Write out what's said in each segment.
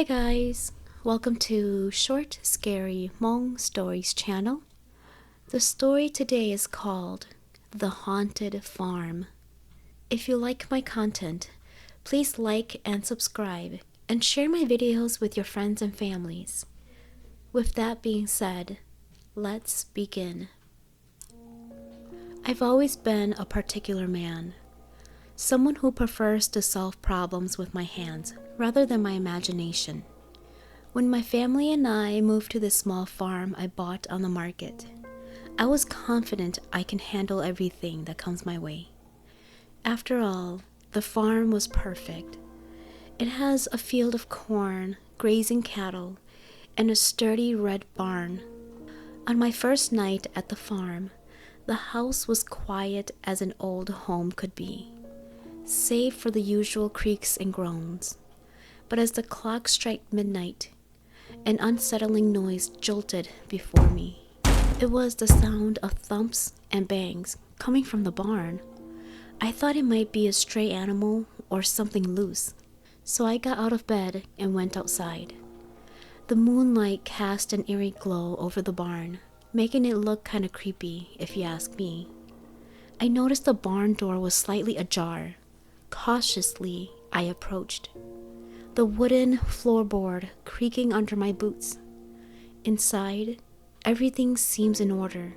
Hi guys, welcome to Short Scary Hmong Stories channel. The story today is called The Haunted Farm. If you like my content, please like and subscribe and share my videos with your friends and families. With that being said, let's begin. I've always been a particular man, someone who prefers to solve problems with my hands rather than my imagination. When my family and I moved to this small farm I bought on the market, I was confident I can handle everything that comes my way. After all, the farm was perfect. It has a field of corn, grazing cattle, and a sturdy red barn. On my first night at the farm, the house was quiet as an old home could be, save for the usual creaks and groans. But as the clock struck midnight, an unsettling noise jolted before me. It was the sound of thumps and bangs coming from the barn. I thought it might be a stray animal or something loose, so I got out of bed and went outside. The moonlight cast an eerie glow over the barn, making it look kind of creepy if you ask me. I noticed the barn door was slightly ajar. Cautiously, I approached, the wooden floorboard creaking under my boots. Inside, everything seems in order.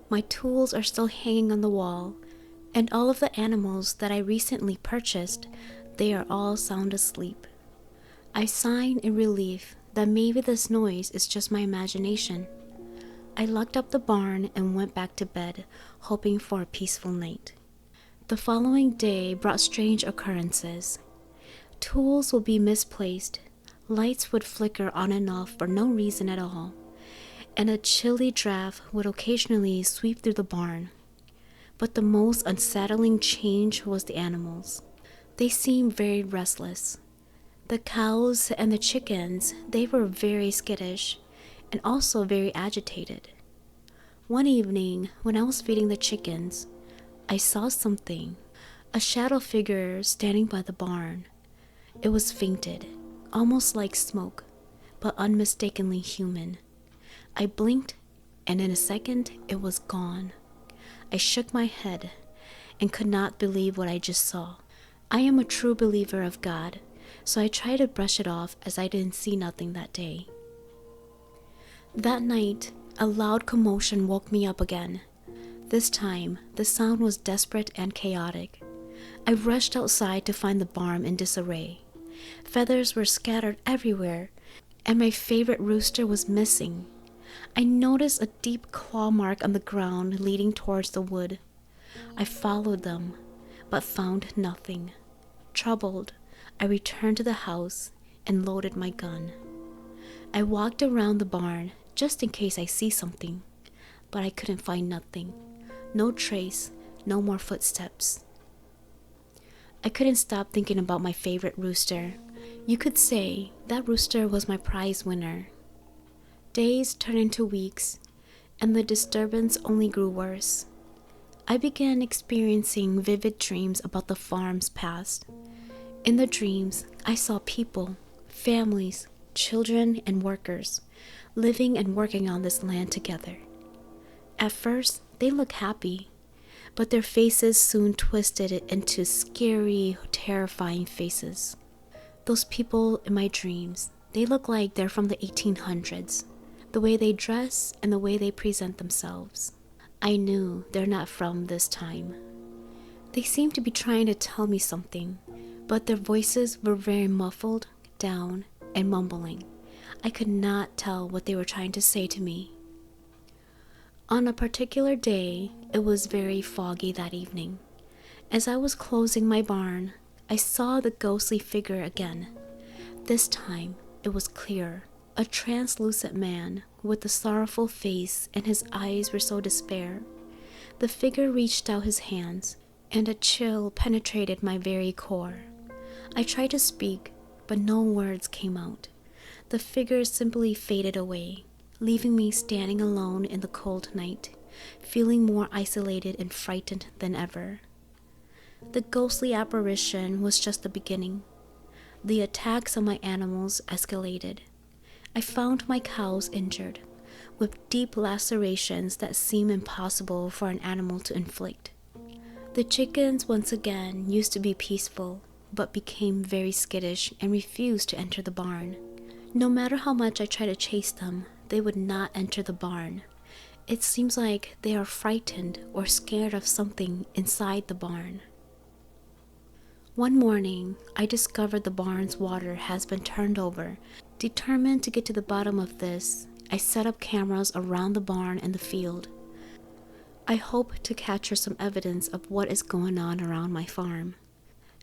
My tools are still hanging on the wall, and all of the animals that I recently purchased, they are all sound asleep. I sigh in relief that maybe this noise is just my imagination. I locked up the barn and went back to bed, hoping for a peaceful night. The following day brought strange occurrences. Tools would be misplaced, lights would flicker on and off for no reason at all, and a chilly draft would occasionally sweep through the barn. But the most unsettling change was the animals. They seemed very restless. The cows and the chickens, they were very skittish and also very agitated. One evening, when I was feeding the chickens, I saw something, a shadow figure standing by the barn. It was fainted, almost like smoke, but unmistakably human. I blinked, and in a second, it was gone. I shook my head and could not believe what I just saw. I am a true believer of God, so I tried to brush it off as I didn't see nothing that day. That night, a loud commotion woke me up again. This time, the sound was desperate and chaotic. I rushed outside to find the barn in disarray. Feathers were scattered everywhere, and my favorite rooster was missing. I noticed a deep claw mark on the ground leading towards the wood. I followed them, but found nothing. Troubled, I returned to the house and loaded my gun. I walked around the barn just in case I see something, but I couldn't find nothing. No trace, no more footsteps. I couldn't stop thinking about my favorite rooster. You could say that rooster was my prize winner. Days turned into weeks, and the disturbance only grew worse. I began experiencing vivid dreams about the farm's past. In the dreams, I saw people, families, children, and workers living and working on this land together. At first, they looked happy, but their faces soon twisted into scary, terrifying faces. Those people in my dreams, they look like they're from the 1800s, the way they dress and the way they present themselves. I knew they're not from this time. They seemed to be trying to tell me something, but their voices were very muffled, down, and mumbling. I could not tell what they were trying to say to me. On a particular day, it was very foggy that evening. As I was closing my barn, I saw the ghostly figure again. This time, it was clear, a translucent man with a sorrowful face, and his eyes were so despair. The figure reached out his hands, and a chill penetrated my very core. I tried to speak, but no words came out. The figure simply faded away, leaving me standing alone in the cold night, feeling more isolated and frightened than ever. The ghostly apparition was just the beginning. The attacks on my animals escalated. I found my cows injured, with deep lacerations that seem impossible for an animal to inflict. The chickens once again used to be peaceful, but became very skittish and refused to enter the barn. No matter how much I tried to chase them, they would not enter the barn. It seems like they are frightened or scared of something inside the barn. One morning, I discovered the barn's water has been turned over. Determined to get to the bottom of this, I set up cameras around the barn and the field. I hope to capture some evidence of what is going on around my farm.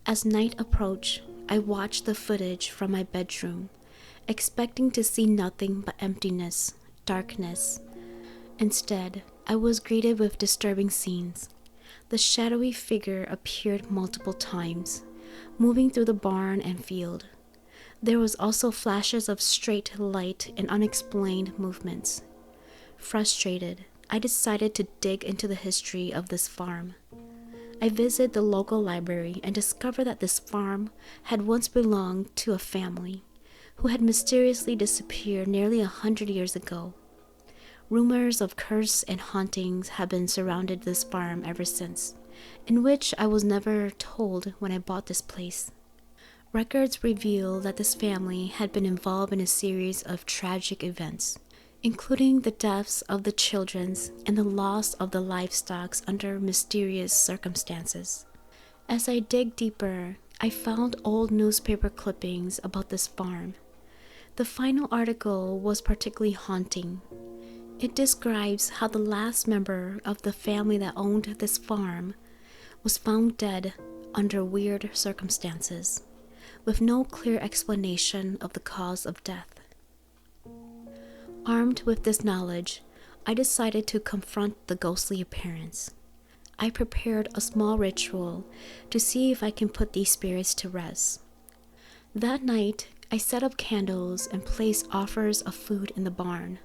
As night approached, I watched the footage from my bedroom, expecting to see nothing but emptiness, darkness. Instead, I was greeted with disturbing scenes. The shadowy figure appeared multiple times, moving through the barn and field. There was also flashes of straight light and unexplained movements. Frustrated, I decided to dig into the history of this farm. I visited the local library and discovered that this farm had once belonged to a family who had mysteriously disappeared nearly 100 years ago. Rumors of curse and hauntings have been surrounded this farm ever since, in which I was never told when I bought this place. Records reveal that this family had been involved in a series of tragic events, including the deaths of the children and the loss of the livestock under mysterious circumstances. As I dig deeper, I found old newspaper clippings about this farm. The final article was particularly haunting. It describes how the last member of the family that owned this farm was found dead under weird circumstances, with no clear explanation of the cause of death. Armed with this knowledge, I decided to confront the ghostly appearance. I prepared a small ritual to see if I can put these spirits to rest. That night, I set up candles and placed offers of food in the barn.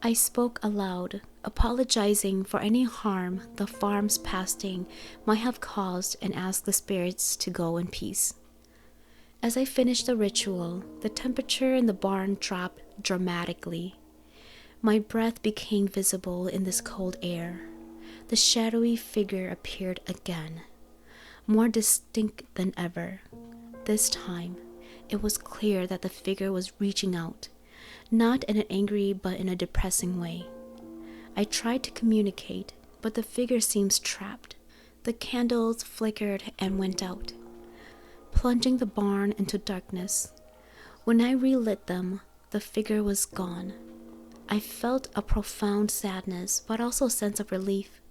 I spoke aloud, apologizing for any harm the farm's passing might have caused, and asked the spirits to go in peace. As I finished the ritual, the temperature in the barn dropped dramatically. My breath became visible in this cold air. The shadowy figure appeared again, more distinct than ever. This time, it was clear that the figure was reaching out, not in an angry but in a depressing way. I tried to communicate, but the figure seems trapped. The candles flickered and went out, plunging the barn into darkness. When I relit them, the figure was gone. I felt a profound sadness, but also a sense of relief.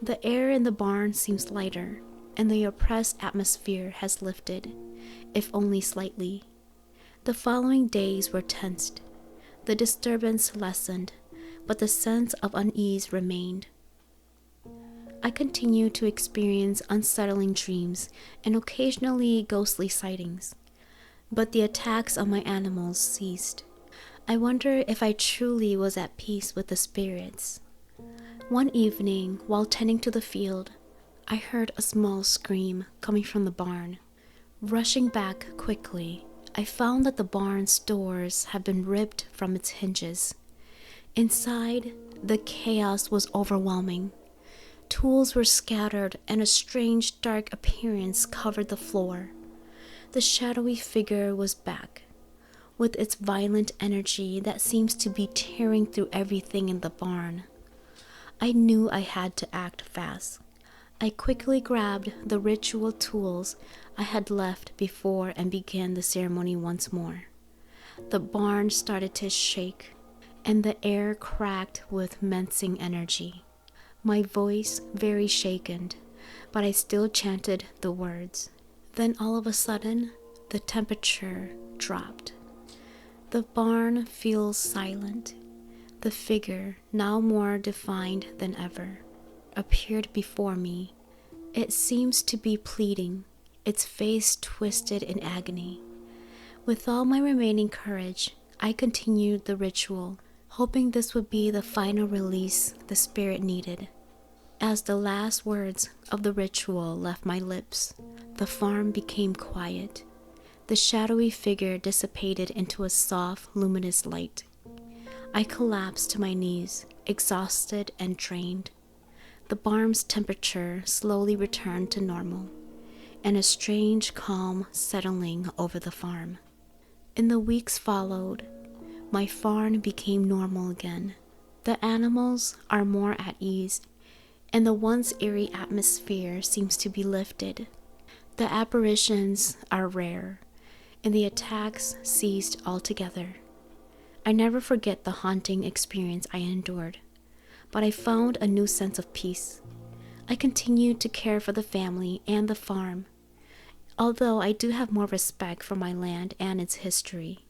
The air in the barn seems lighter, and the oppressed atmosphere has lifted, if only slightly. The following days were tensed. The disturbance lessened, but the sense of unease remained. I continued to experience unsettling dreams and occasionally ghostly sightings, but the attacks on my animals ceased. I wonder if I truly was at peace with the spirits. One evening, while tending to the field, I heard a small scream coming from the barn. Rushing back quickly, I found that the barn's doors had been ripped from its hinges. Inside, the chaos was overwhelming. Tools were scattered and a strange dark appearance covered the floor. The shadowy figure was back, with its violent energy that seems to be tearing through everything in the barn. I knew I had to act fast. I quickly grabbed the ritual tools I had left before and began the ceremony once more. The barn started to shake, and the air cracked with menacing energy. My voice very shaken, but I still chanted the words. Then all of a sudden, the temperature dropped. The barn feels silent. The figure, now more defined than ever, appeared before me. It seems to be pleading, its face twisted in agony. With all my remaining courage, I continued the ritual, hoping this would be the final release the spirit needed. As the last words of the ritual left my lips, the farm became quiet. The shadowy figure dissipated into a soft, luminous light. I collapsed to my knees, exhausted and drained. The farm's temperature slowly returned to normal, and a strange calm settling over the farm. In the weeks followed, my farm became normal again. The animals are more at ease, and the once eerie atmosphere seems to be lifted. The apparitions are rare, and the attacks ceased altogether. I never forget the haunting experience I endured, but I found a new sense of peace. I continued to care for the family and the farm, although I do have more respect for my land and its history.